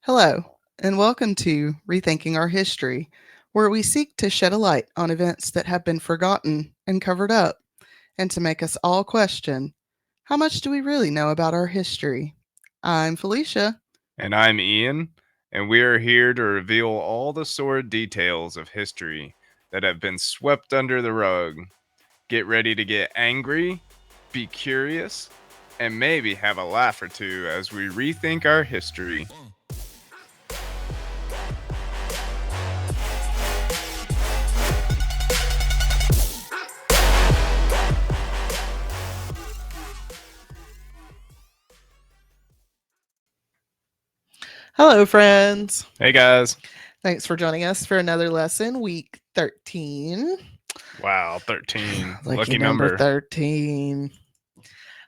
Hello, and welcome to Rethinking Our History, where we seek to shed a light on events that have been forgotten and covered up, and to make us all question how much do we really know about our history? I'm Felicia. And I'm Ian, and we are here to reveal all the sordid details of history that have been swept under the rug. Get ready to get angry, be curious, and maybe have a laugh or two as we rethink our history. Hello, friends. Hey guys. Thanks for joining us for another lesson, week 13. Wow, 13. Lucky Lucky number number. 13.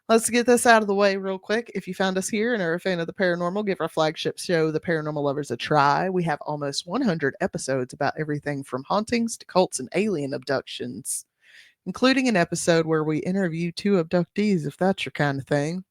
Let's get this out of the way real quick. If you found us here and are a fan of the paranormal, give our flagship show, The Paranormal Lovers, a try. We have almost 100 episodes about everything from hauntings to cults and alien abductions, including an episode where we interview two abductees, if that's your kind of thing.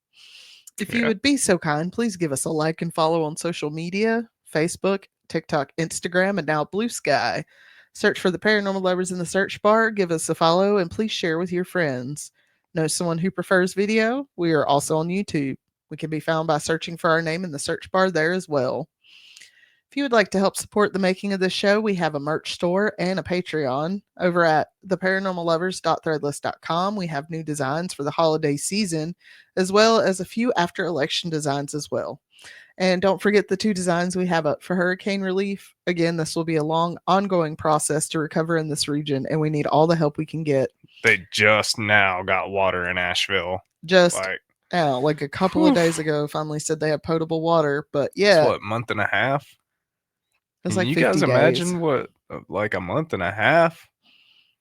If you Yeah. would be so kind, please give us a like and follow on social media, Facebook, TikTok, Instagram, and now Blue Sky. Search for The Paranormal Lovers in the search bar, give us a follow, and please share with your friends. Know someone who prefers video? We are also on YouTube. We can be found by searching for our name in the search bar there as well. If you would like to help support the making of this show, we have a merch store and a Patreon. Over at theparanormallovers.threadless.com, we have new designs for the holiday season, as well as a few after election designs as well. And don't forget the two designs we have up for hurricane relief. Again, this will be a long, ongoing process to recover in this region, and we need all the help we can get. They just now got water in Asheville. Just Like, like a couple of whew, days ago, finally said they have potable water, but it's yeah, what, month and a half? it was Can like you 50 guys days. imagine what, like a month and a half?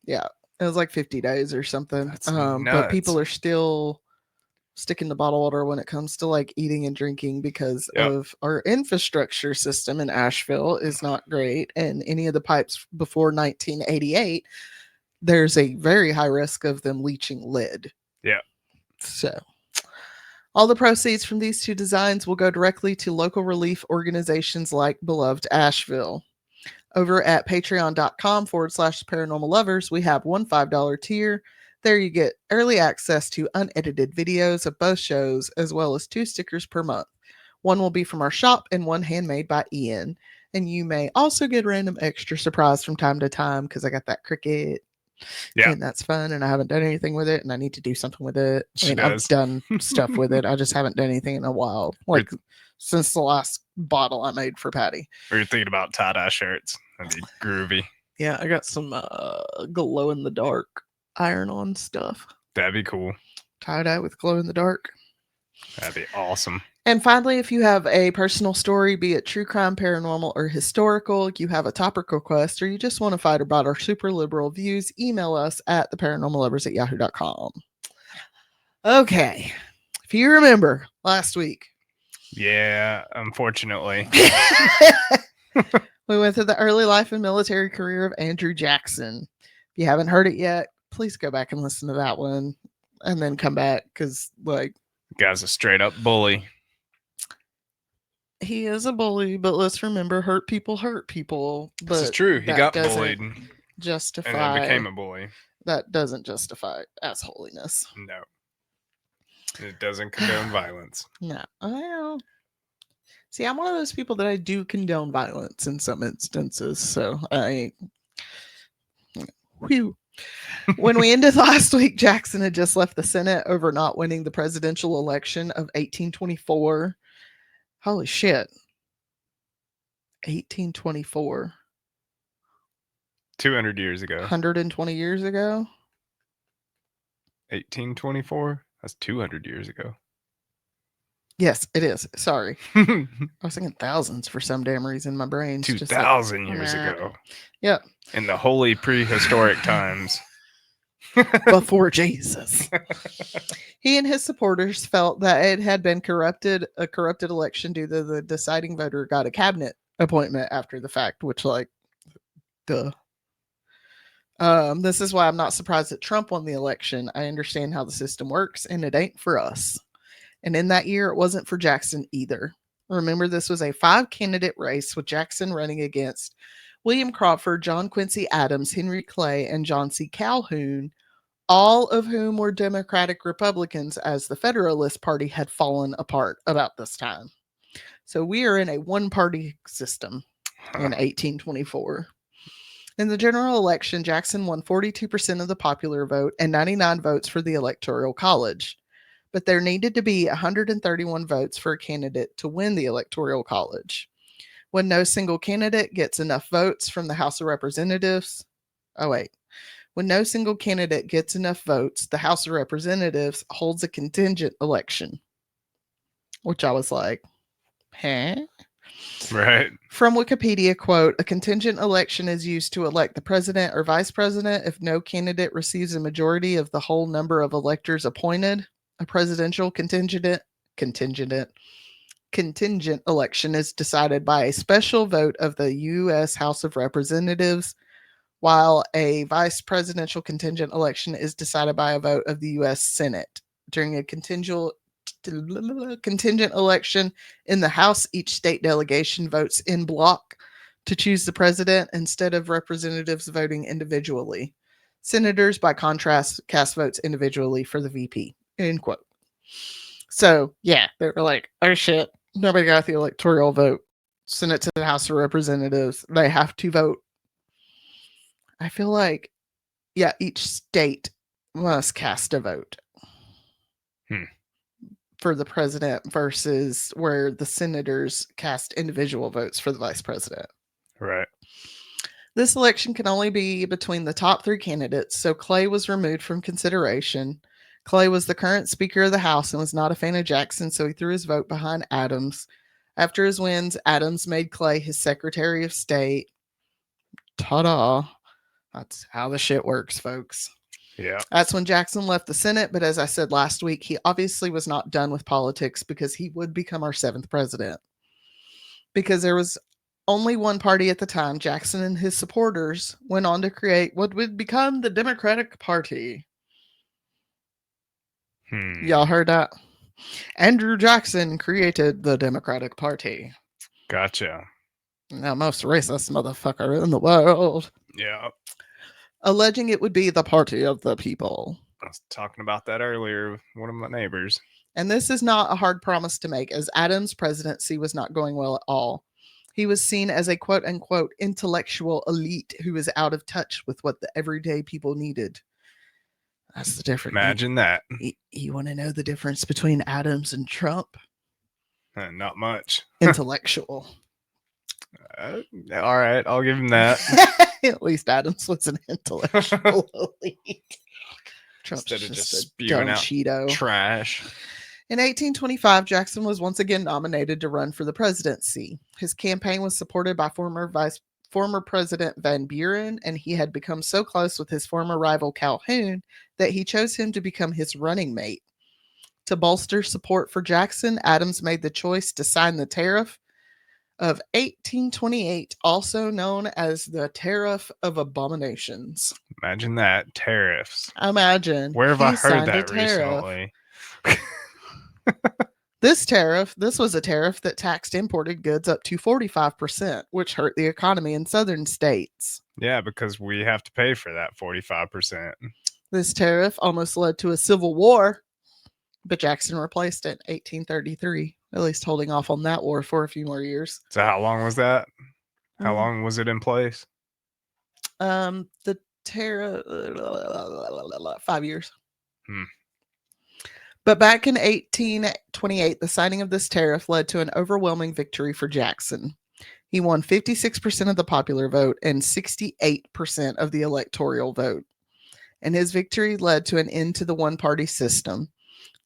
Yeah, it was like 50 days or something. That's But people nuts. are still sticking to bottled water when it comes to like eating and drinking because Yep. of our infrastructure system in Asheville is not great. And any of the pipes before 1988, there's a very high risk of them leaching lead. Yeah. So all the proceeds from these two designs will go directly to local relief organizations like Beloved Asheville. Over at patreon.com/the paranormal lovers, we have one $5 tier. There you get early access to unedited videos of both shows, as well as two stickers per month. One will be from our shop and one handmade by Ian. And you may also get random extra surprise from time to time because I got that cricket. Yeah. And that's fun. And I haven't done anything with it. And I need to do something with it. I She mean, I've does. done stuff with it. I just haven't done anything in a while. Like since the last bottle I made for Patty. We were thinking about tie-dye shirts. That'd be groovy. Yeah, I got some glow in the dark iron on stuff. That'd be cool. Tie dye with glow in the dark. That'd be awesome. And finally, if you have a personal story, be it true crime, paranormal, or historical, you have a topic request, or you just want to fight about our super liberal views, email us at theparanormallovers@yahoo.com. Okay. If you remember last week. Yeah, unfortunately. We went through the early life and military career of Andrew Jackson. If you haven't heard it yet, please go back and listen to that one and then come back because, like, guy's a straight up bully. He is a bully, but let's remember hurt people hurt people. But this is true. He got bullied justify and then became a bully. That doesn't justify assholiness. No. It doesn't condone violence. No. Well, see, I'm one of those people that I do condone violence in some instances. So whew. When we ended last week, Jackson had just left the Senate over not winning the presidential election of 1824. Holy shit. 1824. 200 years ago. 120 years ago? 1824? That's 200 years ago. Yes, it is. Sorry. I was thinking thousands for some damn reason. My brain's 2,000 years ago. Yep. In the holy prehistoric times. Before Jesus. He and his supporters felt that it had been a corrupted election due to the deciding voter got a cabinet appointment after the fact, which, like, duh. This is why I'm not surprised that Trump won the election. I understand how the system works, and it ain't for us. And in that year, it wasn't for Jackson either. Remember, this was a 5 candidate race with Jackson running against William Crawford, John Quincy Adams, Henry Clay, and John C. Calhoun, all of whom were Democratic Republicans, as the Federalist Party had fallen apart about this time. So we are in a one party system in 1824. In the general election, Jackson won 42% of the popular vote and 99 votes for the Electoral College. But there needed to be 131 votes for a candidate to win the Electoral College. When no single candidate gets enough votes from the House of Representatives, oh, wait. When no single candidate gets enough votes, the House of Representatives holds a contingent election, which I was like, huh? Right. From Wikipedia, quote, a contingent election is used to elect the president or vice president if no candidate receives a majority of the whole number of electors appointed. A presidential contingent election is decided by a special vote of the U.S. House of Representatives, while a vice presidential contingent election is decided by a vote of the U.S. Senate. During a contingent election in the House, each state delegation votes in block to choose the president instead of representatives voting individually. Senators, by contrast, cast votes individually for the VP. End quote. So, yeah, they were like, oh shit, nobody got the electoral vote. Send it to the House of Representatives. They have to vote. I feel like, yeah, each state must cast a vote for the president versus where the senators cast individual votes for the vice president. Right. This election can only be between the top 3 candidates, so Clay was removed from consideration. Clay was the current Speaker of the House and was not a fan of Jackson, so he threw his vote behind Adams. After his wins, Adams made Clay his Secretary of State. Ta-da. That's how the shit works, folks. Yeah. That's when Jackson left the Senate, but as I said last week, he obviously was not done with politics because he would become our 7th president. Because there was only one party at the time, Jackson and his supporters went on to create what would become the Democratic Party. Y'all heard that? Andrew Jackson created the Democratic Party. Gotcha. The most racist motherfucker in the world. Yeah. Alleging it would be the party of the people. I was talking about that earlier with one of my neighbors. And this is not a hard promise to make, as Adams' presidency was not going well at all. He was seen as a quote unquote intellectual elite who was out of touch with what the everyday people needed. That's the difference. Imagine that. You want to know the difference between Adams and Trump? Not much. Intellectual. All right, I'll give him that. At least Adams was an intellectual elite. Trump's Instead of just a spewing dumb out Cheeto. trash. In 1825, Jackson was once again nominated to run for the presidency. His campaign was supported by former President Van Buren, and he had become so close with his former rival Calhoun that he chose him to become his running mate. To bolster support for Jackson, Adams made the choice to sign the tariff of 1828, also known as the Tariff of Abominations. Imagine that. Tariffs. Imagine. Where have I he heard signed a that tariff. recently? This was a tariff that taxed imported goods up to 45%, which hurt the economy in southern states. Yeah, because we have to pay for that 45%. This tariff almost led to a civil war, but Jackson replaced it in 1833, at least holding off on that war for a few more years. So how long was that? How long was it in place? The tariff, 5 years. But back in 1828, the signing of this tariff led to an overwhelming victory for Jackson. He won 56% of the popular vote and 68% of the electoral vote. And his victory led to an end to the one-party system.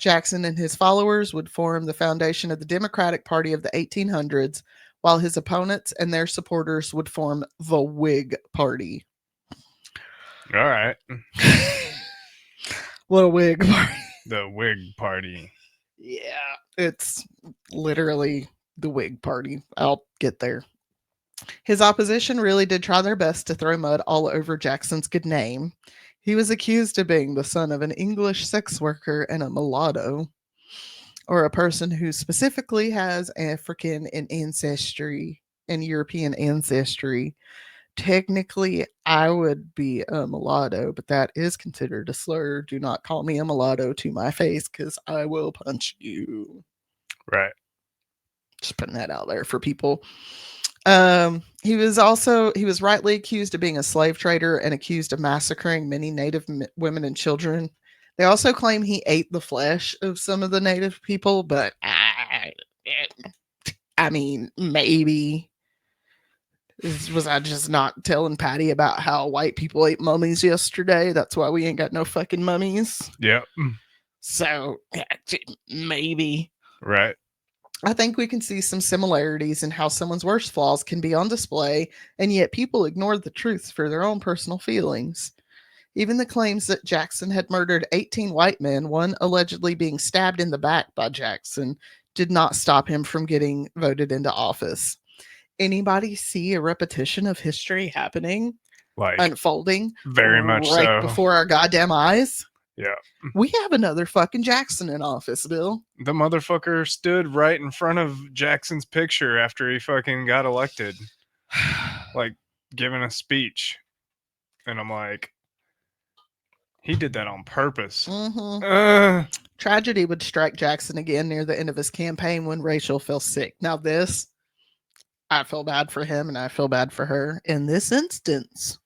Jackson and his followers would form the foundation of the Democratic Party of the 1800s, while his opponents and their supporters would form the Whig Party. All right. What a Whig Party. The Whig Party. Yeah, it's literally the Whig Party. I'll get there. His opposition really did try their best to throw mud all over Jackson's good name. He was accused of being the son of an English sex worker and a mulatto. or a person who specifically has African and ancestry and European ancestry. Technically, I would be a mulatto, but that is considered a slur. Do not call me a mulatto to my face because I will punch you. Right. Just putting that out there for people. He was rightly accused of being a slave trader and accused of massacring many Native women and children. They also claim he ate the flesh of some of the Native people, but I mean, maybe. Was I just not telling Patty about how white people ate mummies yesterday? That's why we ain't got no fucking mummies. Yep. So, maybe. Right. I think we can see some similarities in how someone's worst flaws can be on display, and yet people ignore the truth for their own personal feelings. Even the claims that Jackson had murdered 18 white men, one allegedly being stabbed in the back by Jackson, did not stop him from getting voted into office. Anybody see a repetition of history happening, Like, unfolding very much right so. before our goddamn eyes? Yeah. We have another fucking Jackson in office, Bill. The motherfucker stood right in front of Jackson's picture after he fucking got elected, like giving a speech. And I'm like, he did that on purpose. Mm-hmm. Tragedy would strike Jackson again near the end of his campaign when Rachel fell sick. Now, this, I feel bad for him and I feel bad for her. In this instance,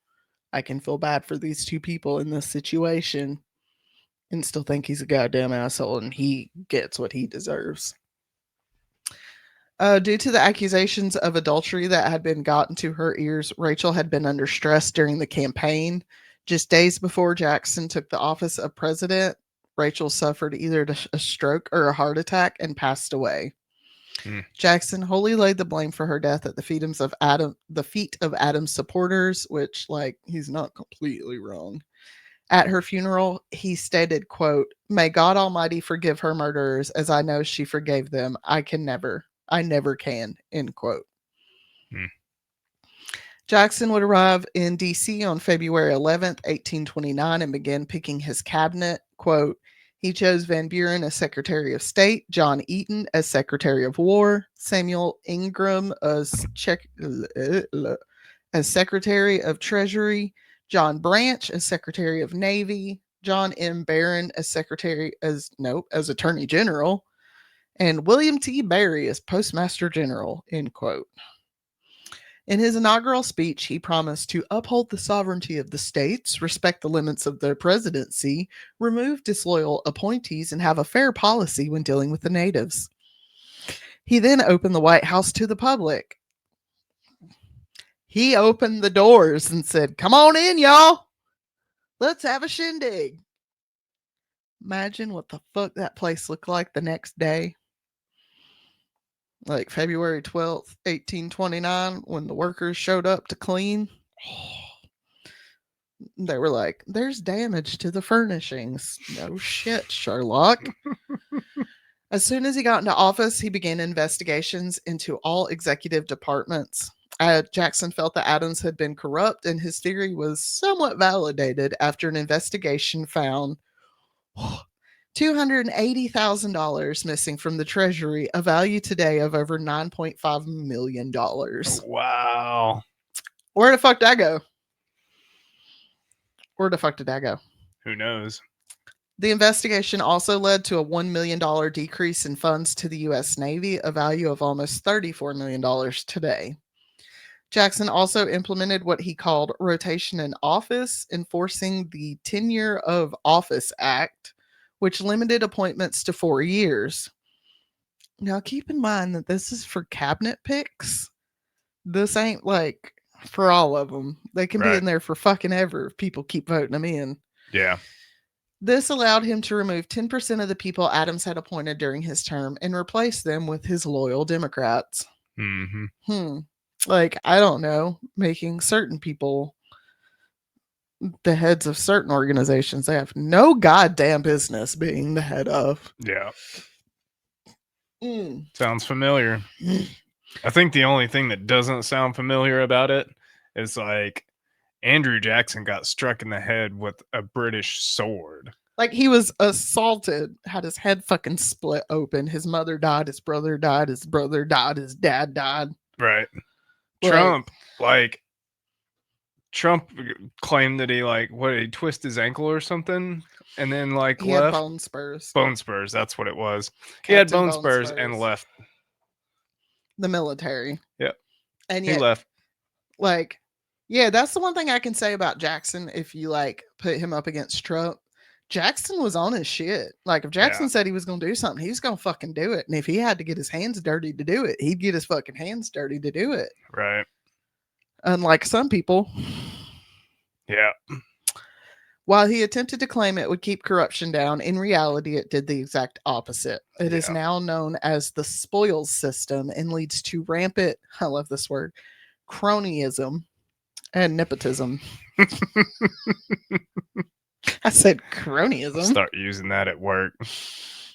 I can feel bad for these two people in this situation and still think he's a goddamn asshole and he gets what he deserves. Due to the accusations of adultery that had been gotten to her ears, Rachel had been under stress during the campaign. Just days before Jackson took the office of president, Rachel suffered either a stroke or a heart attack and passed away. Jackson wholly laid the blame for her death at the feet of Adam's supporters, which, like, he's not completely wrong. At her funeral, he stated, quote, "May God Almighty forgive her murderers as I know she forgave them. I never can," end quote. Hmm. Jackson would arrive in D.C. on February 11th, 1829, and begin picking his cabinet. Quote, he chose Van Buren as Secretary of State, John Eaton as Secretary of War, Samuel Ingram as Secretary of Treasury, John Branch as Secretary of Navy, John M. Barron as Attorney General, and William T. Barry as Postmaster General, end quote. In his inaugural speech, he promised to uphold the sovereignty of the states, respect the limits of their presidency, remove disloyal appointees, and have a fair policy when dealing with the natives. He then opened the White House to the public. He opened the doors and said, "Come on in, y'all. Let's have a shindig." Imagine what the fuck that place looked like the next day. Like February 12th, 1829, when the workers showed up to clean. They were like, "There's damage to the furnishings." No shit, Sherlock. As soon as he got into office, he began investigations into all executive departments. Jackson felt that Adams had been corrupt, and his theory was somewhat validated after an investigation found $280,000 missing from the Treasury, a value today of over $9.5 million. Wow. Where the fuck did I go? Where the fuck did I go? Who knows? The investigation also led to a $1 million decrease in funds to the U.S. Navy, a value of almost $34 million today. Jackson also implemented what he called rotation in office, enforcing the Tenure of Office Act, which limited appointments to 4 years. Now, keep in mind that this is for cabinet picks. This ain't like for all of them. They can be in there for fucking ever if people keep voting them in. Yeah. This allowed him to remove 10% of the people Adams had appointed during his term and replace them with his loyal Democrats. Mm-hmm. Like, I don't know, making certain people the heads of certain organizations they have no goddamn business being the head of. Yeah. Sounds familiar. I think the only thing that doesn't sound familiar about it is like Andrew Jackson got struck in the head with a British sword. Like he was assaulted, had his head fucking split open. His mother died, his brother died, his brother died, his dad died. Right. Like Trump, like Trump claimed that he like what he twist his ankle or something, and then like he had left. bone spurs, Bone spurs. That's what it was. He had Captain bone Bone spurs and Spurs, left. the military. Yep. And He yet, left. like, yeah, that's the one thing I can say about Jackson. If you like put him up against Trump, Jackson was on his shit. Like, if Yeah. Jackson said he was going to do something, he's going to fucking do it. And if he had to get his hands dirty to do it, he'd get his fucking hands dirty to do it. Right. Unlike some people, Yeah. while he attempted to claim it would keep corruption down, in reality, it did the exact opposite. It is Yeah. now known as the spoils system and leads to rampant, I love this word, cronyism and nepotism. I said cronyism. Start using that at work.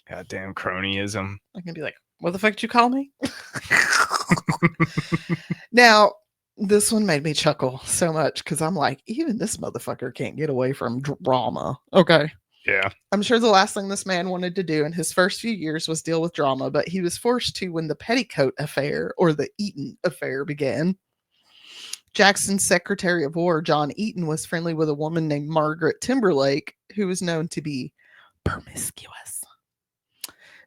Goddamn cronyism. I can be like, what the fuck did you call me? Now, this one made me chuckle so much because I'm like, even this motherfucker can't get away from drama. Okay. Yeah. I'm sure the last thing this man wanted to do in his first few years was deal with drama, but he was forced to when the Petticoat affair or the Eaton affair began. Jackson's Secretary of War, John Eaton, was friendly with a woman named Margaret Timberlake, who was known to be promiscuous.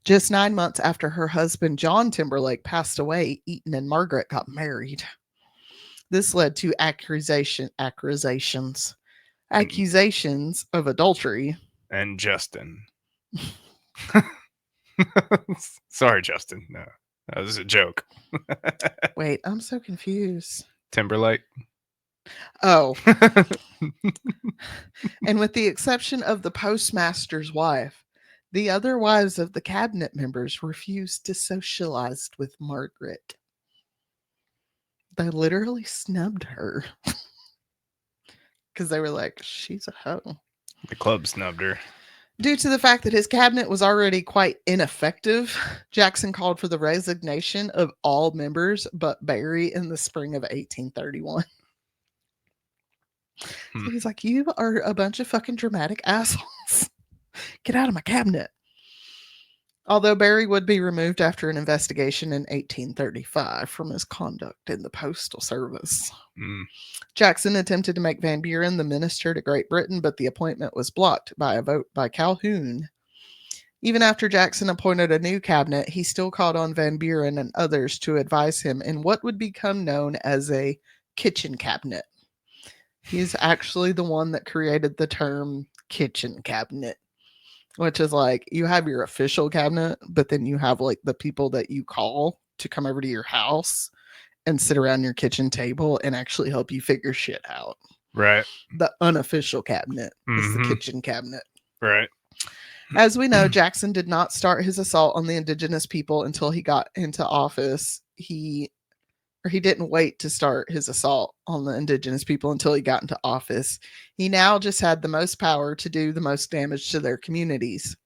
Just 9 months after her husband, John Timberlake, passed away, Eaton and Margaret got married. This led to accusations of adultery. And Justin. Sorry, Justin. No, that was a joke. Wait, I'm so confused. Timberlake. Oh, and with the exception of the postmaster's wife, the other wives of the cabinet members refused to socialize with Margaret. They literally snubbed her because they were like, she's a hoe. The club snubbed her. Due to the fact that his cabinet was already quite ineffective, Jackson called for the resignation of all members but Barry in the spring of 1831. So he's like, you are a bunch of fucking dramatic assholes. Get out of my cabinet. Although Barry would be removed after an investigation in 1835 from his conduct in the postal service. Jackson attempted to make Van Buren the minister to Great Britain, but the appointment was blocked by a vote by Calhoun. Even after Jackson appointed a new cabinet, he still called on Van Buren and others to advise him in what would become known as a kitchen cabinet. He's actually the one that created the term kitchen cabinet, which is like you have your official cabinet, but then you have like the people that you call to come over to your house and sit around your kitchen table and actually help you figure shit out. Right. The unofficial cabinet is the Mhm. kitchen cabinet. Right. As we know, Jackson did not start his assault on the indigenous people until he got into office. He didn't wait to start his assault on the indigenous people until he got into office. He now just had the most power to do the most damage to their communities.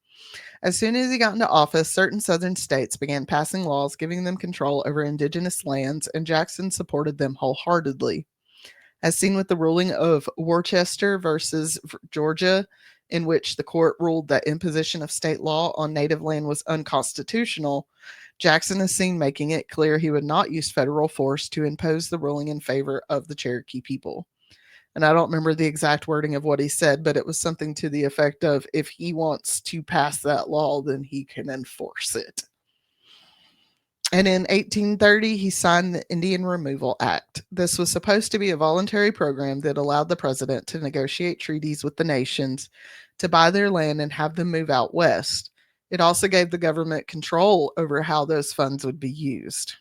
As soon as he got into office, certain southern states began passing laws giving them control over indigenous lands, and Jackson supported them wholeheartedly. As seen with the ruling of Worcester versus Georgia, in which the court ruled that imposition of state law on native land was unconstitutional, Jackson is seen making it clear he would not use federal force to impose the ruling in favor of the Cherokee people. And I don't remember the exact wording of what he said, but it was something to the effect of if he wants to pass that law, then he can enforce it. And in 1830, he signed the Indian Removal Act. This was supposed to be a voluntary program that allowed the president to negotiate treaties with the nations to buy their land and have them move out west. It also gave the government control over how those funds would be used.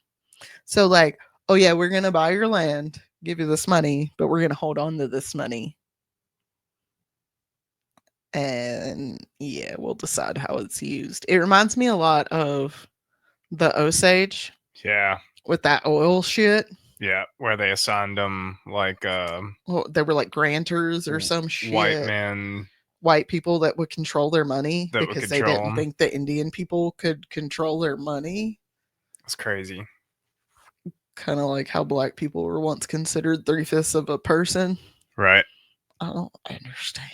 So, like, oh, yeah, we're going to buy your land, give you this money, but we're going to hold on to this money. And yeah, we'll decide how it's used. It reminds me a lot of the Osage. Yeah. With that oil shit. Yeah, where they assigned them like well, they were like grantors or some shit. White people that would control their money because they didn't think the Indian people could control their money. That's crazy. Kind of like how black people were once considered 3/5 of a person. Right. I don't understand.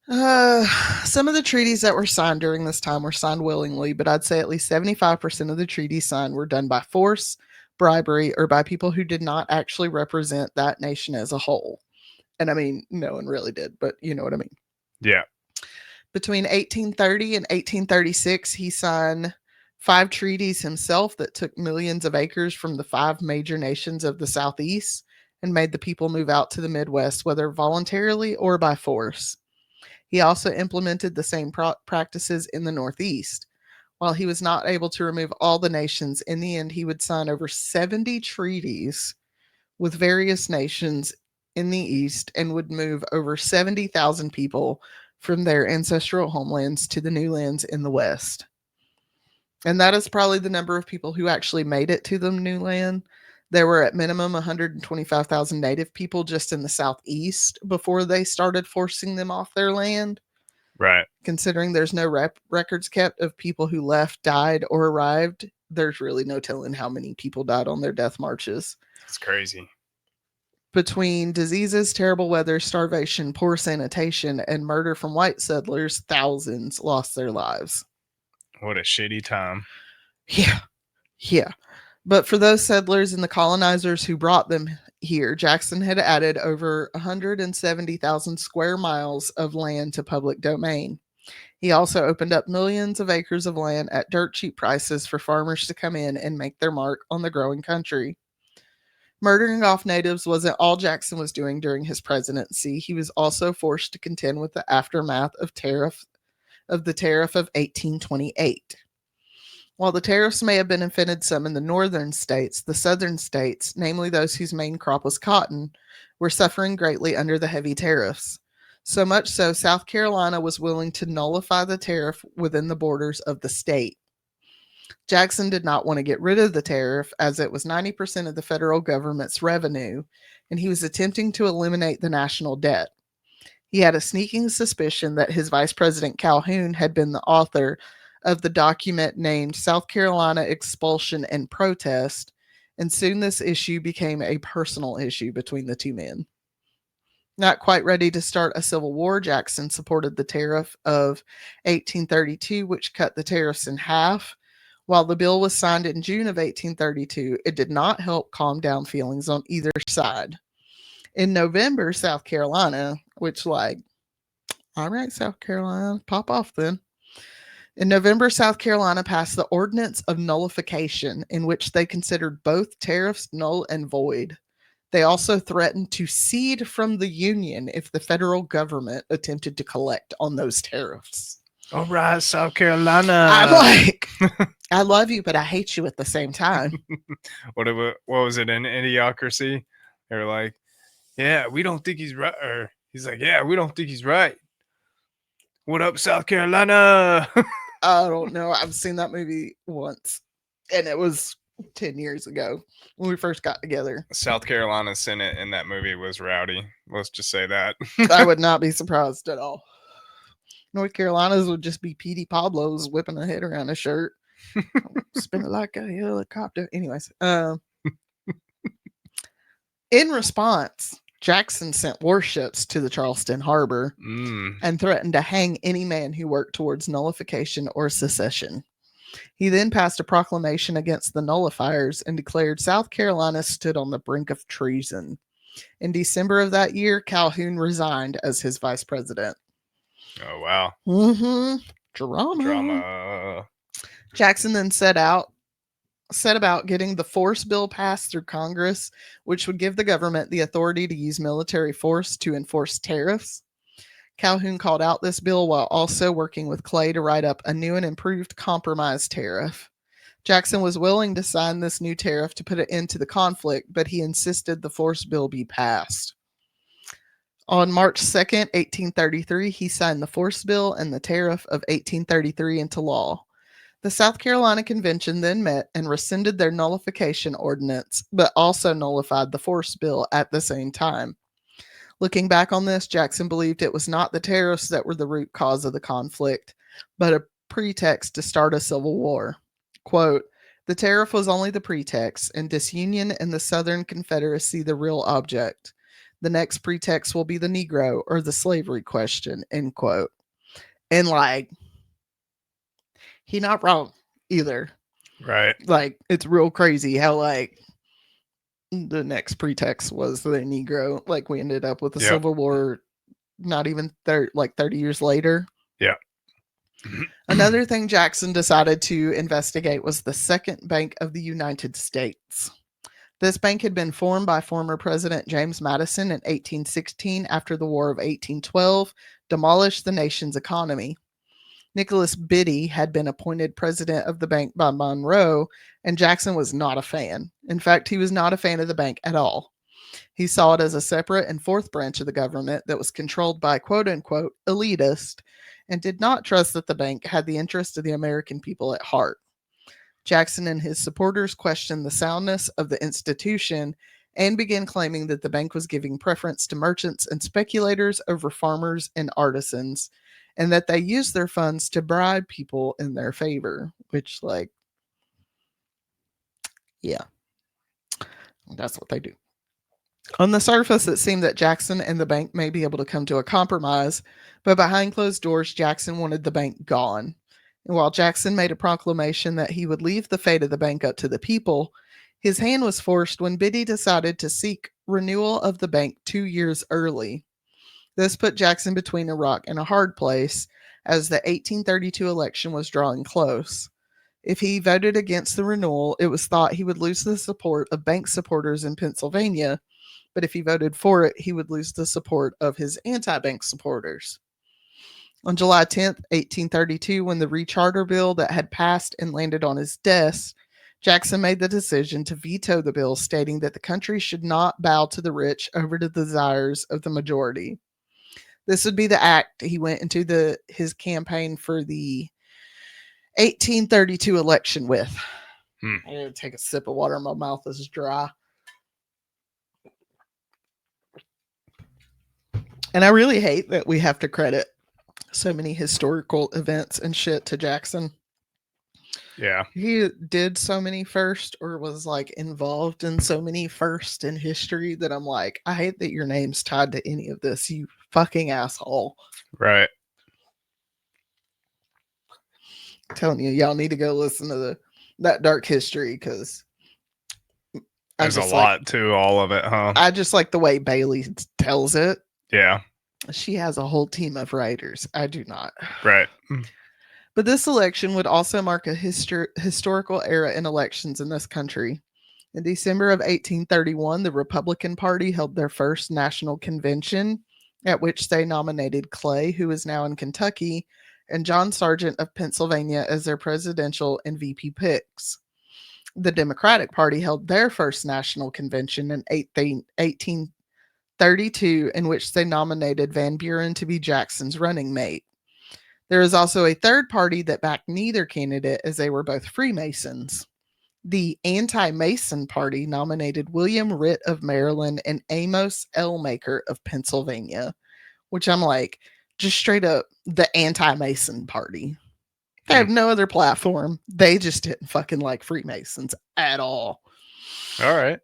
Uh, some of the treaties that were signed during this time were signed willingly, but I'd say at least 75% of the treaties signed were done by force, bribery, or by people who did not actually represent that nation as a whole. And I mean, no one really did, but you know what I mean. Yeah. Between 1830 and 1836, he signed five treaties himself that took millions of acres from the five major nations of the Southeast and made the people move out to the Midwest, whether voluntarily or by force. He also implemented the same practices in the Northeast. While he was not able to remove all the nations, in the end, he would sign over 70 treaties with various nations in the East and would move over 70,000 people from their ancestral homelands to the new lands in the West. And that is probably the number of people who actually made it to the new land. There were at minimum 125,000 native people just in the Southeast before they started forcing them off their land. Right. Considering there's no records kept of people who left, died, or arrived, there's really no telling how many people died on their death marches. It's crazy. Between diseases, terrible weather, starvation, poor sanitation, and murder from white settlers, thousands lost their lives. What a shitty time. Yeah, yeah. But for those settlers and the colonizers who brought them here, Jackson had added over 170,000 square miles of land to public domain. He also opened up millions of acres of land at dirt cheap prices for farmers to come in and make their mark on the growing country. Murdering off natives wasn't all Jackson was doing during his presidency. He was also forced to contend with the aftermath of the Tariff of 1828. While the tariffs may have benefited some in the northern states, the southern states, namely those whose main crop was cotton, were suffering greatly under the heavy tariffs. So much so, South Carolina was willing to nullify the tariff within the borders of the state. Jackson did not want to get rid of the tariff as it was 90% of the federal government's revenue, and he was attempting to eliminate the national debt. He had a sneaking suspicion that his Vice President Calhoun had been the author of the document named South Carolina Expulsion and Protest, and soon this issue became a personal issue between the two men. Not quite ready to start a civil war, Jackson supported the tariff of 1832, which cut the tariffs in half. While the bill was signed in June of 1832, it did not help calm down feelings on either side. In November, South Carolina, which, like, all right, South Carolina, pop off then. In November, South Carolina passed the Ordinance of Nullification, in which they considered both tariffs null and void. They also threatened to cede from the Union if the federal government attempted to collect on those tariffs. All right, South Carolina. I'm like, I love you, but I hate you at the same time. What was it in Idiocracy? They were like, yeah, we don't think he's right. Or he's like, yeah, we don't think he's right. What up, South Carolina? I don't know. I've seen that movie once, and it was 10 years ago when we first got together. South Carolina Senate in that movie was rowdy. Let's just say that. I would not be surprised at all. North Carolina's would just be Petey Pablo's whipping a head around his shirt. Spin it like a helicopter. Anyways, in response, Jackson sent warships to the Charleston harbor and threatened to hang any man who worked towards nullification or secession. He then passed a proclamation against the nullifiers and declared South Carolina stood on the brink of treason. In December of that year, Calhoun resigned as his vice president. Oh, wow. Drama. Jackson then set about getting the force bill passed through Congress, which would give the government the authority to use military force to enforce tariffs. Calhoun called out this bill while also working with Clay to write up a new and improved compromise tariff. Jackson was willing to sign this new tariff to put an end to the conflict, but he insisted the force bill be passed. On March 2nd, 1833, he signed the force bill and the tariff of 1833 into law. The South Carolina Convention then met and rescinded their nullification ordinance, but also nullified the force bill at the same time. Looking back on this, Jackson believed it was not the tariffs that were the root cause of the conflict, but a pretext to start a civil war. Quote, the tariff was only the pretext, and disunion and the Southern Confederacy the real object. The next pretext will be the Negro or the slavery question, end quote. And like, he not wrong either. Right. Like, it's real crazy how like the next pretext was the Negro. Like, we ended up with the Yep. Civil War not even 30 years later. Yeah. Another thing Jackson decided to investigate was the Second Bank of the United States. This bank had been formed by former President James Madison in 1816 after the War of 1812 demolished the nation's economy. Nicholas Biddy had been appointed president of the bank by Monroe, and Jackson was not a fan. In fact, he was not a fan of the bank at all. He saw it as a separate and fourth branch of the government that was controlled by quote unquote elitist and did not trust that the bank had the interest of the American people at heart. Jackson and his supporters questioned the soundness of the institution and began claiming that the bank was giving preference to merchants and speculators over farmers and artisans, and that they used their funds to bribe people in their favor, which, like, yeah, that's what they do. On the surface, it seemed that Jackson and the bank may be able to come to a compromise, but behind closed doors, Jackson wanted the bank gone. And while Jackson made a proclamation that he would leave the fate of the bank up to the people, his hand was forced when Biddy decided to seek renewal of the bank 2 years early. This put Jackson between a rock and a hard place as the 1832 election was drawing close. If he voted against the renewal, it was thought he would lose the support of bank supporters in Pennsylvania, but if he voted for it, he would lose the support of his anti bank supporters. On July 10th, 1832, when the recharter bill that had passed and landed on his desk, Jackson made the decision to veto the bill, stating that the country should not bow to the rich over the desires of the majority. This would be the act he went into his campaign for the 1832 election with. Hmm. I'm going to take a sip of water. My mouth is dry. And I really hate that we have to credit so many historical events and shit to Jackson. Yeah. He did so many first or was like involved in so many first in history that I'm like, I hate that your name's tied to any of this, you fucking asshole. Right. I'm telling you, y'all need to go listen to that dark history because There's a lot to all of it, huh? I just like the way Bailey tells it. Yeah. She has a whole team of writers. I do not. Right. But this election would also mark a historical era in elections in this country. In December of 1831, the Republican Party held their first national convention, at which they nominated Clay, who is now in Kentucky, and John Sargent of Pennsylvania as their presidential and VP picks. The Democratic Party held their first national convention in 1832, in which they nominated Van Buren to be Jackson's running mate. There is also a third party that backed neither candidate, as they were both Freemasons. The Anti-Mason Party nominated William Ritt of Maryland and Amos L. Maker of Pennsylvania, which I'm like, just straight up the Anti-Mason Party. They have no other platform. They just didn't fucking like Freemasons at all. All right.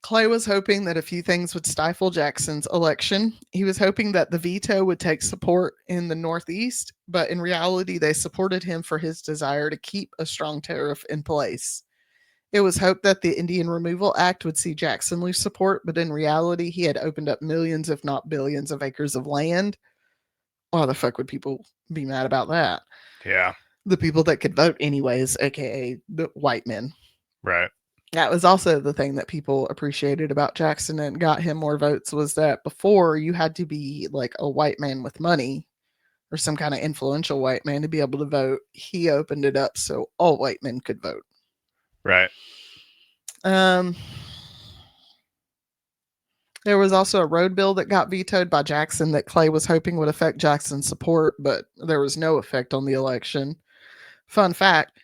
Clay was hoping that a few things would stifle Jackson's election. He was hoping that the veto would take support in the Northeast, but in reality, they supported him for his desire to keep a strong tariff in place. It was hoped that the Indian Removal Act would see Jackson lose support, but in reality, he had opened up millions, if not billions, of acres of land. Why the fuck would people be mad about that? Yeah. The people that could vote, anyways, aka the white men. Right. That was also the thing that people appreciated about Jackson and got him more votes was that before you had to be like a white man with money or some kind of influential white man to be able to vote. He opened it up so all white men could vote. Right. There was also a road bill that got vetoed by Jackson that Clay was hoping would affect Jackson's support, but there was no effect on the election. Fun fact,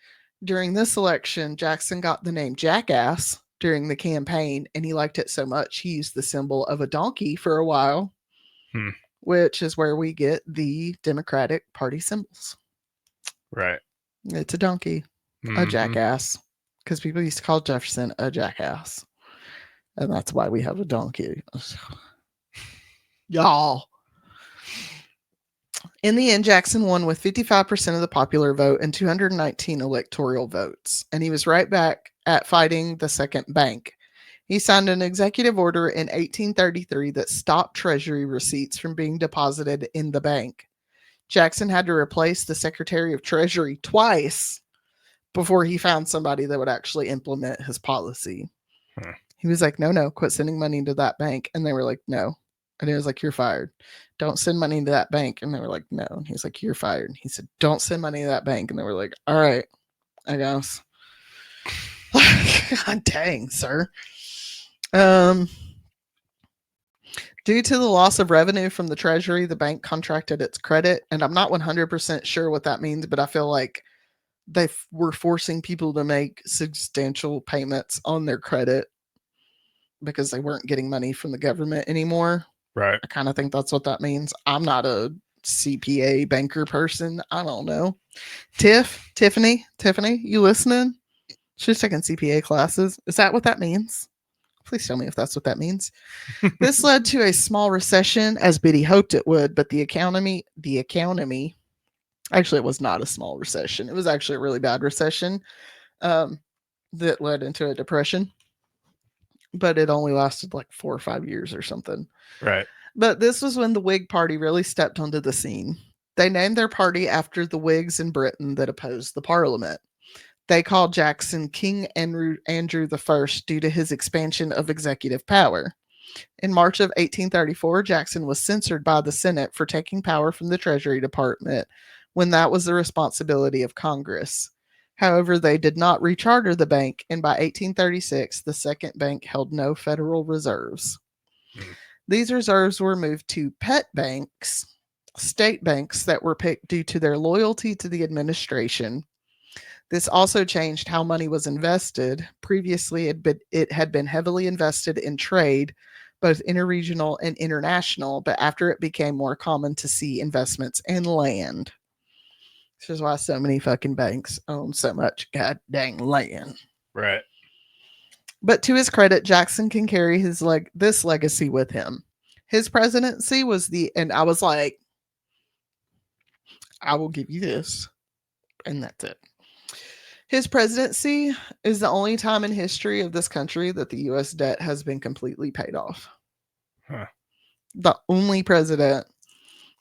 during this election, Jackson got the name Jackass during the campaign, and he liked it so much he used the symbol of a donkey for a while, which is where we get the Democratic Party symbols. Right. It's a donkey, a jackass, because people used to call Jefferson a jackass, and that's why we have a donkey. Y'all. In the end, Jackson won with 55% of the popular vote and 219 electoral votes, and he was right back at fighting the second bank. He signed an executive order in 1833 that stopped Treasury receipts from being deposited in the bank. Jackson had to replace the Secretary of Treasury twice before he found somebody that would actually implement his policy. Huh. He was like, no, quit sending money to that bank. And they were like, no. And he was like, you're fired. Don't send money to that bank. And they were like, no. And he's like, you're fired. He said, don't send money to that bank. And they were like, all right, I guess. God dang, sir. Due to the loss of revenue from the Treasury, the bank contracted its credit. And I'm not 100% sure what that means, but I feel like they were forcing people to make substantial payments on their credit because they weren't getting money from the government anymore. Right. I kind of think that's what that means. I'm not a CPA banker person. I don't know. Tiffany, you listening? She's taking CPA classes. Is that what that means? Please tell me if that's what that means. This led to a small recession as Biddy hoped it would, but the economy, actually, it was not a small recession. It was actually a really bad recession that led into a depression, but it only lasted like 4 or 5 years or something. Right. But this was when the Whig Party really stepped onto the scene. They named their party after the Whigs in Britain that opposed the Parliament. They called Jackson King Andrew I due to his expansion of executive power. In March of 1834, Jackson was censured by the Senate for taking power from the Treasury Department when that was the responsibility of Congress. However, they did not recharter the bank, and by 1836, the second bank held no federal reserves. These reserves were moved to pet banks, state banks that were picked due to their loyalty to the administration. This also changed how money was invested. Previously, it had been heavily invested in trade, both interregional and international, but after it became more common to see investments in land. This is why so many fucking banks own so much god dang land. Right. But to his credit, Jackson can carry this legacy with him. His presidency was and I was like, I will give you this, and that's it. His presidency is the only time in history of this country that the U.S. debt has been completely paid off. Huh. The only president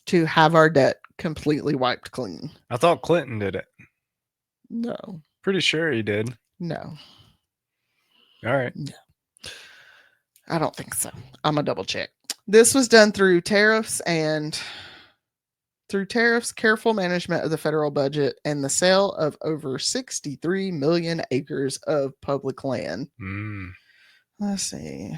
to have our debt completely wiped clean. I thought Clinton did it. No. Pretty sure he did. No. All right. No. I don't think so. I'm going to double check. This was done through tariffs, careful management of the federal budget, and the sale of over 63 million acres of public land. Let's see.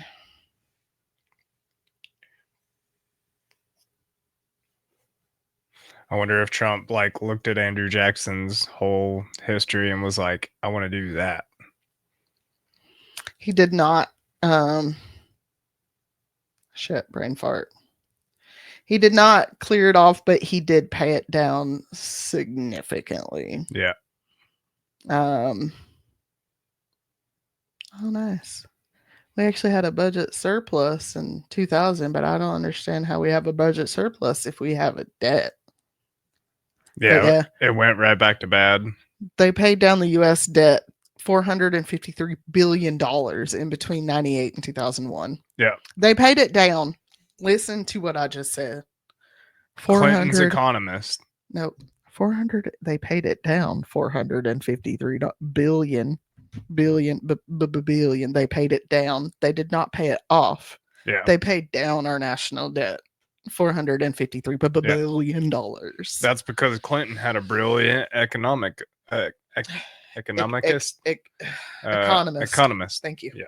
I wonder if Trump looked at Andrew Jackson's whole history and was like, I want to do that. He did not. Brain fart. He did not clear it off, but he did pay it down significantly. Yeah. Oh, nice. We actually had a budget surplus in 2000, but I don't understand how we have a budget surplus if we have a debt. Yeah, it went right back to bad. They paid down the U.S. debt $453 billion in between 98 and 2001. Yeah. They paid it down. Listen to what I just said. Clinton's economist. Nope. 400. They paid it down 453 billion. They paid it down. They did not pay it off. Yeah. They paid down our national debt. $453 billion. That's because Clinton had a brilliant economist. Economist. Thank you. Yeah.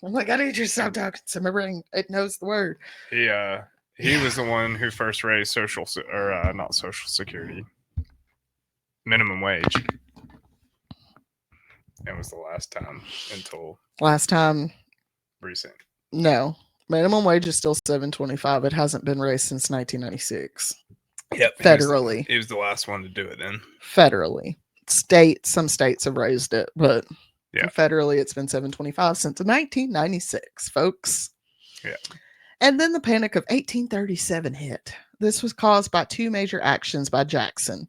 I'm like, I need you to stop talking. So my brain, it knows the word. He was the one who first raised not Social Security, minimum wage. It was the last time until recent. No, minimum wage is still $7.25. It hasn't been raised since 1996. Yep, federally. He was the last one to do it then. Federally, some states have raised it, but federally, it's been $7.25 since 1996, folks. Yeah. And then the Panic of 1837 hit. This was caused by two major actions by Jackson.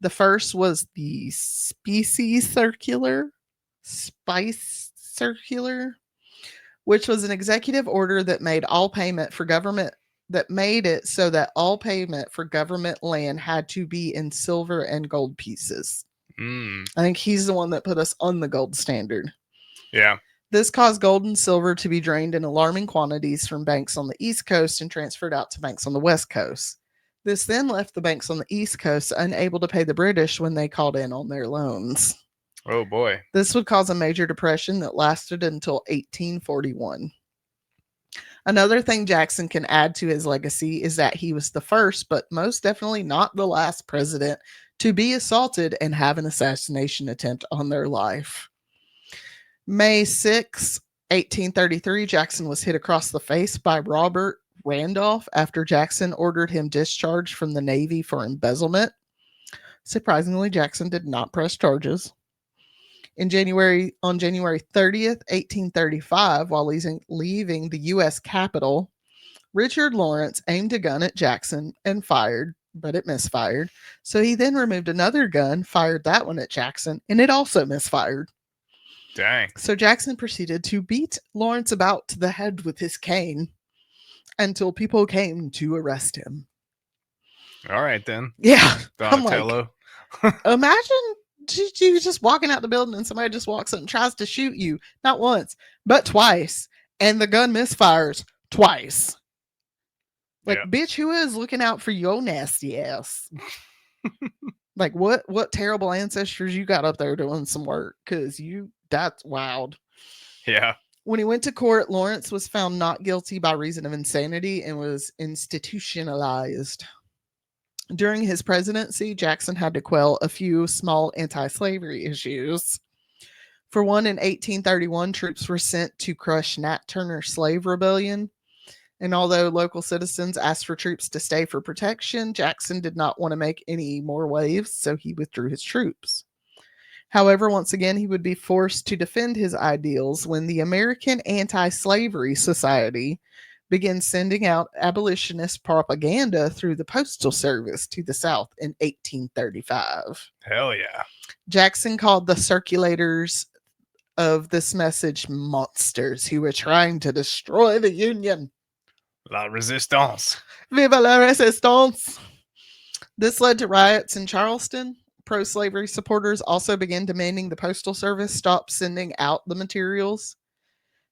The first was the Spice Circular, which was an executive order that made all payment for government that made it so that all payment for government land had to be in silver and gold pieces. Mm. I think he's the one that put us on the gold standard. Yeah. This caused gold and silver to be drained in alarming quantities from banks on the East Coast and transferred out to banks on the West Coast. This then left the banks on the East Coast unable to pay the British when they called in on their loans. Oh boy. This would cause a major depression that lasted until 1841. Another thing Jackson can add to his legacy is that he was the first, but most definitely not the last president to be assaulted and have an assassination attempt on their life. May 6, 1833, Jackson was hit across the face by Robert Randolph after Jackson ordered him discharged from the Navy for embezzlement. Surprisingly, Jackson did not press charges. On January 30th, 1835, while leaving the U.S. Capitol, Richard Lawrence aimed a gun at Jackson and fired, but it misfired. So he then removed another gun, fired that one at Jackson, and it also misfired. Dang. So Jackson proceeded to beat Lawrence about to the head with his cane until people came to arrest him. All right then. Yeah. I'm like, Donatello. imagine you just walking out the building and somebody just walks up and tries to shoot you, not once, but twice, and the gun misfires twice. Like, Yeah. bitch, who is looking out for your nasty ass? Like, what terrible ancestors you got up there doing some work? Because that's wild. Yeah. When he went to court, Lawrence was found not guilty by reason of insanity and was institutionalized. During his presidency, Jackson had to quell a few small anti slavery issues. For one, in 1831, troops were sent to crush Nat Turner's slave rebellion. And although local citizens asked for troops to stay for protection, Jackson did not want to make any more waves, so he withdrew his troops. However, once again, he would be forced to defend his ideals when the American Anti Slavery Society began sending out abolitionist propaganda through the Postal Service to the South in 1835. Hell yeah. Jackson called the circulators of this message monsters who were trying to destroy the Union. La resistance. Viva la resistance! This led to riots in Charleston. Pro slavery supporters also began demanding the Postal Service stop sending out the materials.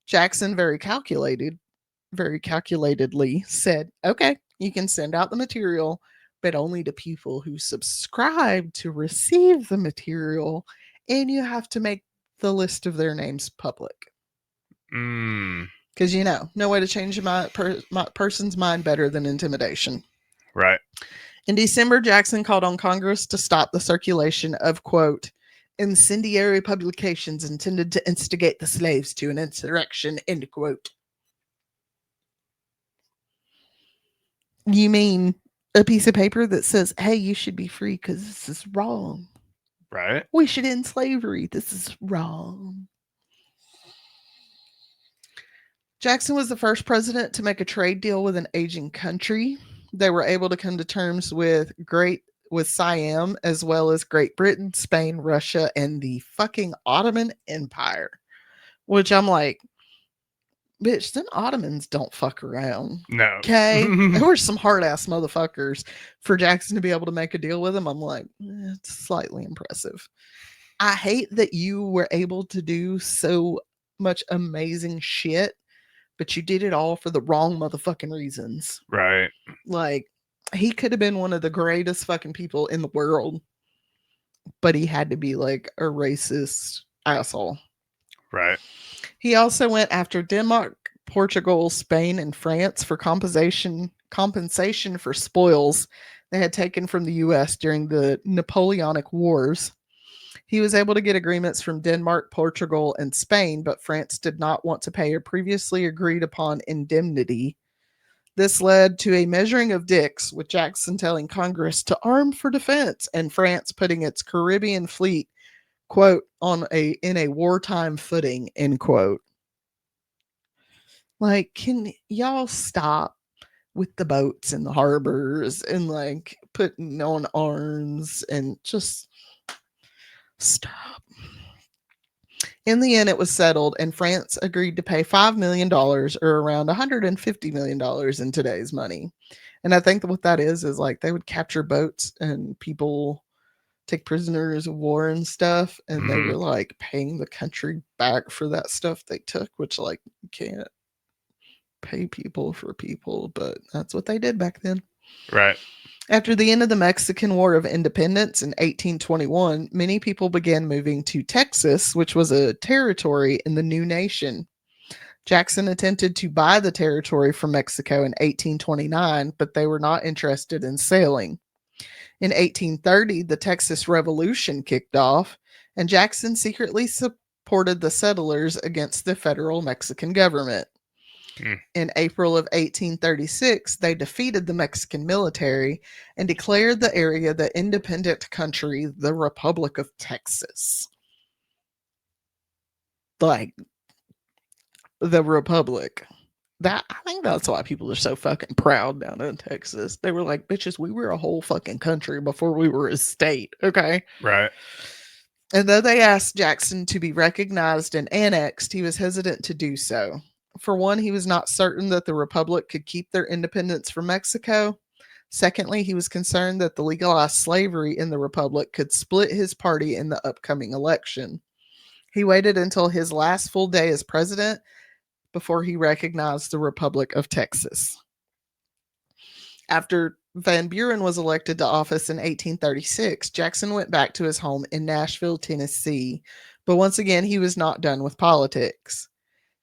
Jackson very calculatedly said, okay, you can send out the material, but only to people who subscribe to receive the material, and you have to make the list of their names public. Because, no way to change my person's mind better than intimidation. Right. In December, Jackson called on Congress to stop the circulation of, quote, incendiary publications intended to instigate the slaves to an insurrection, end quote. You mean a piece of paper that says, hey, you should be free because this is wrong. Right. We should end slavery. This is wrong. Jackson was the first president to make a trade deal with an aging country. They were able to come to terms with Siam, as well as Great Britain, Spain, Russia, and the fucking Ottoman Empire. Which I'm like, bitch, them Ottomans don't fuck around. No. Okay? There were some hard ass motherfuckers. For Jackson to be able to make a deal with them, I'm like, it's slightly impressive. I hate that you were able to do so much amazing shit, but you did it all for the wrong motherfucking reasons. Right. Like, he could have been one of the greatest fucking people in the world, but he had to be like a racist asshole. Right. He also went after Denmark, Portugal, Spain, and France for compensation for spoils they had taken from the U.S. during the Napoleonic Wars. He was able to get agreements from Denmark, Portugal, and Spain, but France did not want to pay a previously agreed upon indemnity. This led to a measuring of dicks, with Jackson telling Congress to arm for defense, and France putting its Caribbean fleet, quote, in a wartime footing, end quote. Like, can y'all stop with the boats and the harbors and like putting on arms and just stop? In the end, it was settled, and France agreed to pay $5 million, or around $150 million in today's money. And I think that what that is like they would capture boats and people take prisoners of war and stuff, and they Hmm. were like paying the country back for that stuff they took, which like you can't pay people for people, but that's what they did back then. Right. After the end of the Mexican War of Independence in 1821, many people began moving to Texas, which was a territory in the new nation. Jackson attempted to buy the territory from Mexico in 1829, but they were not interested in sailing. In 1830, the Texas Revolution kicked off, and Jackson secretly supported the settlers against the federal Mexican government. Mm. In April of 1836, they defeated the Mexican military and declared the area the independent country, the Republic of Texas. Like, the Republic. That I think that's why people are so fucking proud down in Texas. They were like, bitches, we were a whole fucking country before we were a state, okay? Right. And though they asked Jackson to be recognized and annexed, he was hesitant to do so. For one, he was not certain that the Republic could keep their independence from Mexico. Secondly, he was concerned that the legalized slavery in the Republic could split his party in the upcoming election. He waited until his last full day as president before he recognized the Republic of Texas. After Van Buren was elected to office in 1836, Jackson went back to his home in Nashville, Tennessee, but once again he was not done with politics.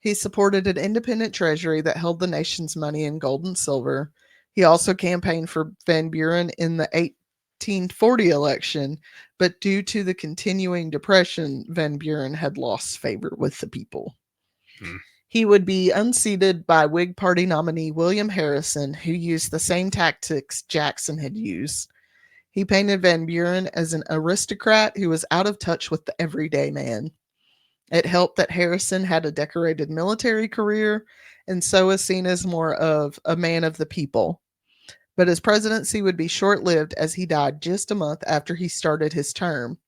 He supported an independent treasury that held the nation's money in gold and silver. He also campaigned for Van Buren in the 1840 election, but due to the continuing depression, Van Buren had lost favor with the people. Mm. He would be unseated by Whig Party nominee William Harrison, who used the same tactics Jackson had used. He painted Van Buren as an aristocrat who was out of touch with the everyday man. It helped that Harrison had a decorated military career and so was seen as more of a man of the people. But his presidency would be short lived as he died just a month after he started his term.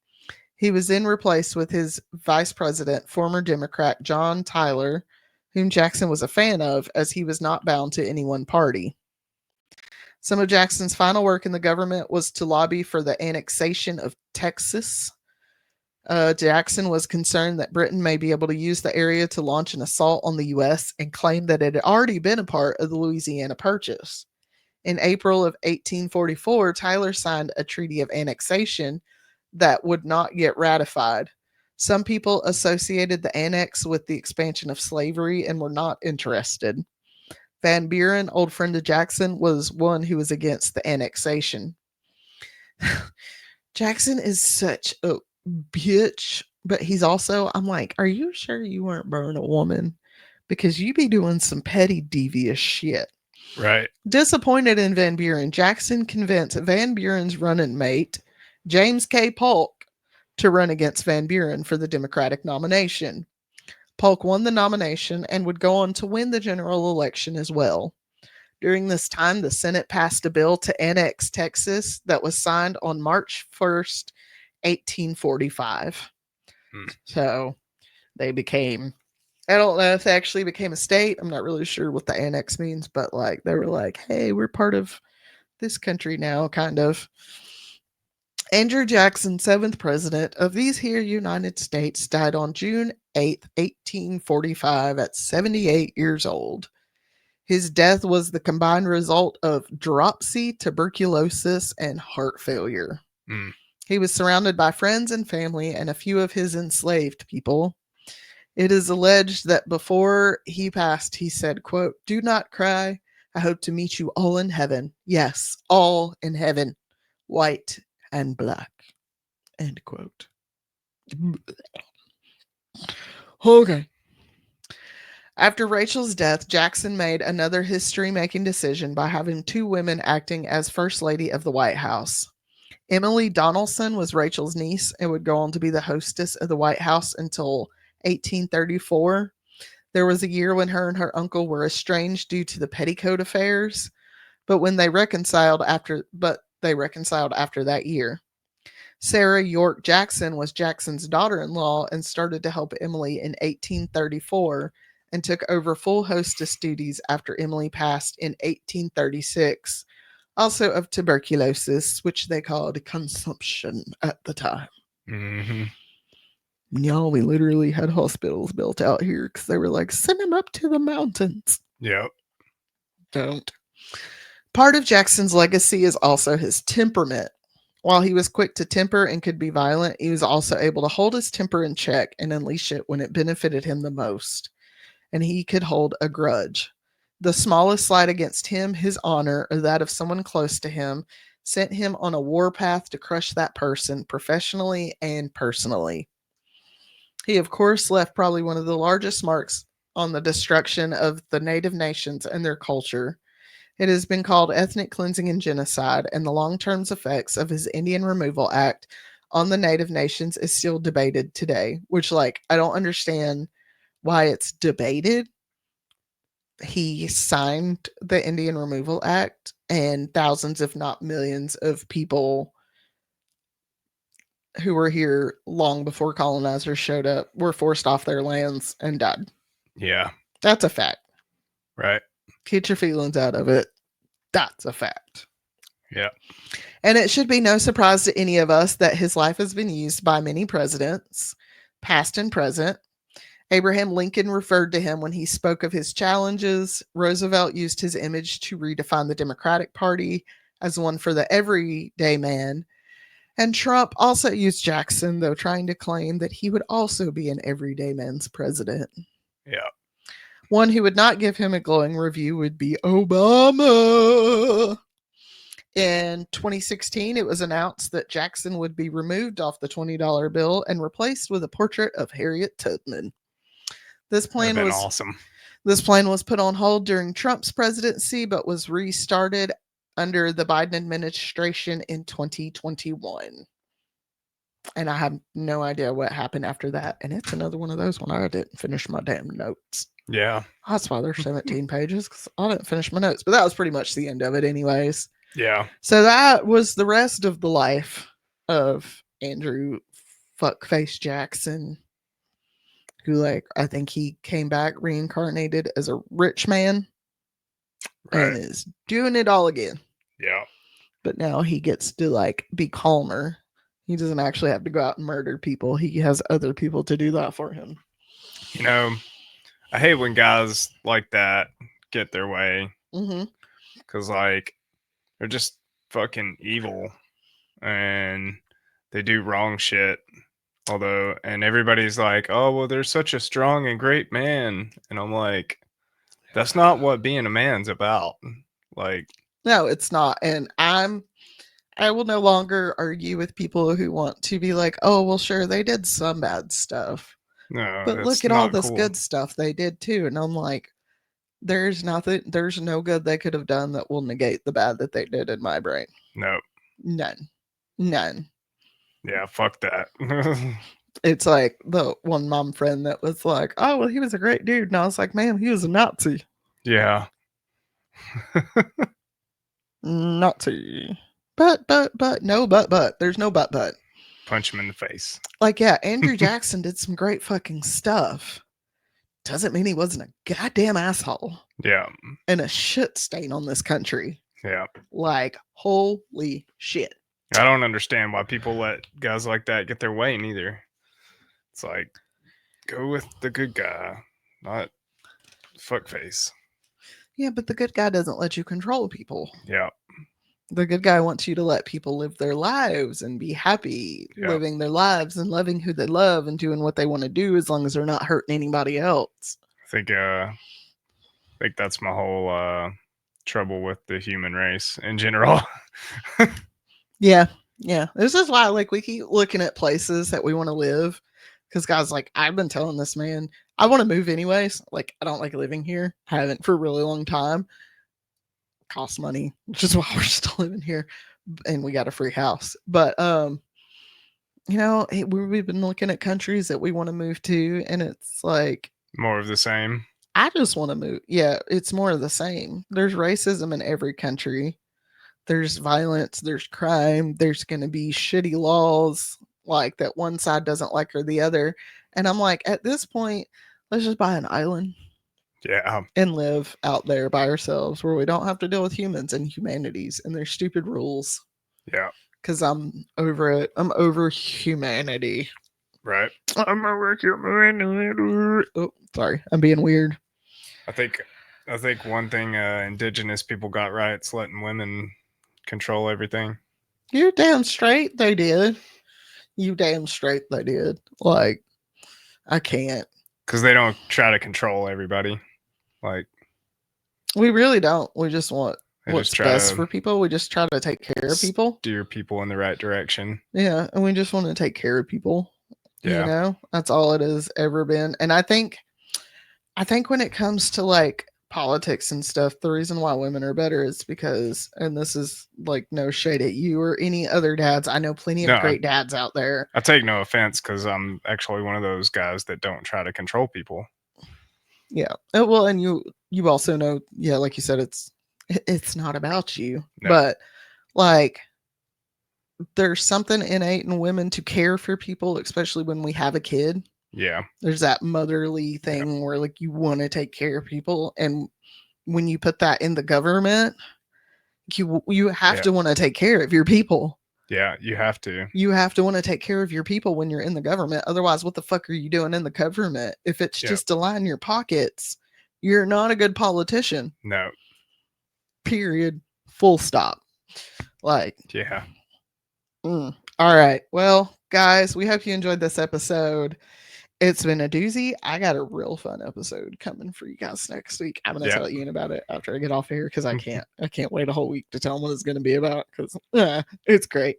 He was then replaced with his vice president, former Democrat John Tyler, whom Jackson was a fan of as he was not bound to any one party. Some of Jackson's final work in the government was to lobby for the annexation of Texas. Jackson was concerned that Britain may be able to use the area to launch an assault on the U.S. and claimed that it had already been a part of the Louisiana Purchase. In April of 1844, Tyler signed a treaty of annexation that would not get ratified. Some people associated the annex with the expansion of slavery and were not interested. Van Buren, old friend of Jackson, was one who was against the annexation. Jackson is such a bitch, but he's also, I'm like, are you sure you weren't burning a woman? Because you be doing some petty, devious shit. Right. Disappointed in Van Buren, Jackson convinced Van Buren's running mate, James K. Polk, to run against Van Buren for the Democratic nomination. Polk won the nomination and would go on to win the general election as well. During this time, the Senate passed a bill to annex Texas that was signed on March 1st, 1845. Mm. So they became, I don't know if they actually became a state. I'm not really sure what the annex means, but like they were like, hey, we're part of this country now, kind of. Andrew Jackson, seventh president of these here United States, died on June 8th, 1845, at 78 years old. His death was the combined result of dropsy, tuberculosis, and heart failure. Mm. He was surrounded by friends and family and a few of his enslaved people. It is alleged that before he passed, he said, quote, "Do not cry. I hope to meet you all in heaven. Yes, all in heaven, white and black." End quote. Okay. After Rachel's death, Jackson made another history making decision by having two women acting as First Lady of the White House. Emily Donaldson was Rachel's niece and would go on to be the hostess of the White House until 1834. There was a year when her and her uncle were estranged due to the petticoat affairs, but they reconciled after that year. Sarah York Jackson was Jackson's daughter-in-law and started to help Emily in 1834 and took over full hostess duties after Emily passed in 1836, also of tuberculosis, which they called consumption at the time. Mm-hmm. Y'all, we literally had hospitals built out here because they were like, send him up to the mountains. Yep. Don't. Part of Jackson's legacy is also his temperament. While he was quick to temper and could be violent, he was also able to hold his temper in check and unleash it when it benefited him the most. And he could hold a grudge. The smallest slight against him, his honor, or that of someone close to him, sent him on a warpath to crush that person professionally and personally. He, of course, left probably one of the largest marks on the destruction of the native nations and their culture. It has been called ethnic cleansing and genocide, and the long term effects of his Indian Removal Act on the native nations is still debated today, which, like, I don't understand why it's debated. He signed the Indian Removal Act, and thousands, if not millions, of people who were here long before colonizers showed up were forced off their lands and died. Yeah. That's a fact. Right. Get your feelings out of it. That's a fact. Yeah. And it should be no surprise to any of us that his life has been used by many presidents, past and present. Abraham Lincoln referred to him when he spoke of his challenges. Roosevelt used his image to redefine the Democratic Party as one for the everyday man. And Trump also used Jackson, though trying to claim that he would also be an everyday man's president. Yeah. One who would not give him a glowing review would be Obama. In 2016, it was announced that Jackson would be removed off the $20 bill and replaced with a portrait of Harriet Tubman. This That'd plan been was awesome. this plan was put on hold during Trump's presidency, but was restarted under the Biden administration in 2021. And I have no idea what happened after that. And it's another one of those when I didn't finish my damn notes. Yeah. That's why there's 17 pages because I didn't finish my notes. But that was pretty much the end of it, anyways. Yeah. So that was the rest of the life of Andrew Fuckface Jackson, who, like, I think he came back reincarnated as a rich man Right. and is doing it all again. Yeah. But now he gets to, like, be calmer. He doesn't actually have to go out and murder people. He has other people to do that for him. You know, I hate when guys like that get their way Mm-hmm. because, like, they're just fucking evil and they do wrong shit. Although, and everybody's like, oh, well, they're such a strong and great man. And I'm like, that's not what being a man's about. Like, No, it's not. And I will no longer argue with people who want to be like, oh, well, sure, they did some bad stuff, no, but that's look at all not this cool. good stuff they did too. And I'm like, there's no good they could have done that will negate the bad that they did in my brain. No. None. None. Yeah, fuck that. It's like the one mom friend that was like, oh, well, he was a great dude. And I was like, man, he was a Nazi. Yeah. Nazi. But, no, but. There's no but. Punch him in the face. Like, yeah, Andrew Jackson did some great fucking stuff. Doesn't mean he wasn't a goddamn asshole Yeah. and a shit stain on this country. Yeah. Like, holy shit. I don't understand why people let guys like that get their way neither. It's like, go with the good guy, not fuckface. Yeah, but the good guy doesn't let you control people. Yeah. The good guy wants you to let people live their lives and be happy Yeah. living their lives and loving who they love and doing what they want to do as long as they're not hurting anybody else. I think that's my whole trouble with the human race in general. Yeah. Yeah. This is why, like, we keep looking at places that we want to live. Because, guys, like, I've been telling this man, I want to move anyways. Like, I don't like living here. Haven't for a really long time. Costs money, which is why we're still living here. And we got a free house. But, you know, we've been looking at countries that we want to move to. And it's like, More of the same. I just want to move. Yeah, it's more of the same. There's racism in every country. There's violence, there's crime, there's going to be shitty laws like that one side doesn't like or the other. And I'm like, at this point, let's just buy an island Yeah. and live out there by ourselves where we don't have to deal with humans and humanities and their stupid rules. Yeah. Because I'm over it. I'm over humanity. Right. I'm over humanity. Oh, sorry. I'm being weird. I think one thing indigenous people got right is letting women control everything. You're damn straight they did. You damn straight they did. Like, I can't. Because they don't try to control everybody. Like, We really don't. We just want they what's just try best to for people. We just try to take care of people. steer people in the right direction. Yeah, and we just want to take care of people. You Yeah. know, that's all it has ever been. And I think when it comes to like politics and stuff, the reason why women are better is because, and this is like no shade at you or any other dads. I know plenty of No, great dads out there. I take no offense because I'm actually one of those guys that don't try to control people. Yeah. Well, and you also know, yeah, like you said, it's not about you, No. but like there's something innate in women to care for people, especially when we have a kid. Yeah. There's that motherly thing where like you want to take care of people, and when you put that in the government, you have Yeah. to want to take care of your people. Yeah, you have to. You have to want to take care of your people when you're in the government. Otherwise, what the fuck are you doing in the government? If it's Yep. just to line your pockets, you're not a good politician. No. Period. Full stop. Like, Yeah. all right. Well, guys, we hope you enjoyed this episode. It's been a doozy. I got a real fun episode coming for you guys next week. I'm gonna Yeah. tell Ian about it after I get off here because I can't wait a whole week to tell him what it's gonna be about because it's great.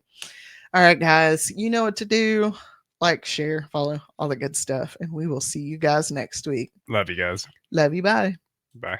All right, guys, you know what to do. Like, share, follow, all the good stuff, and we will see you guys next week. Love you guys. Love you. Bye. Bye.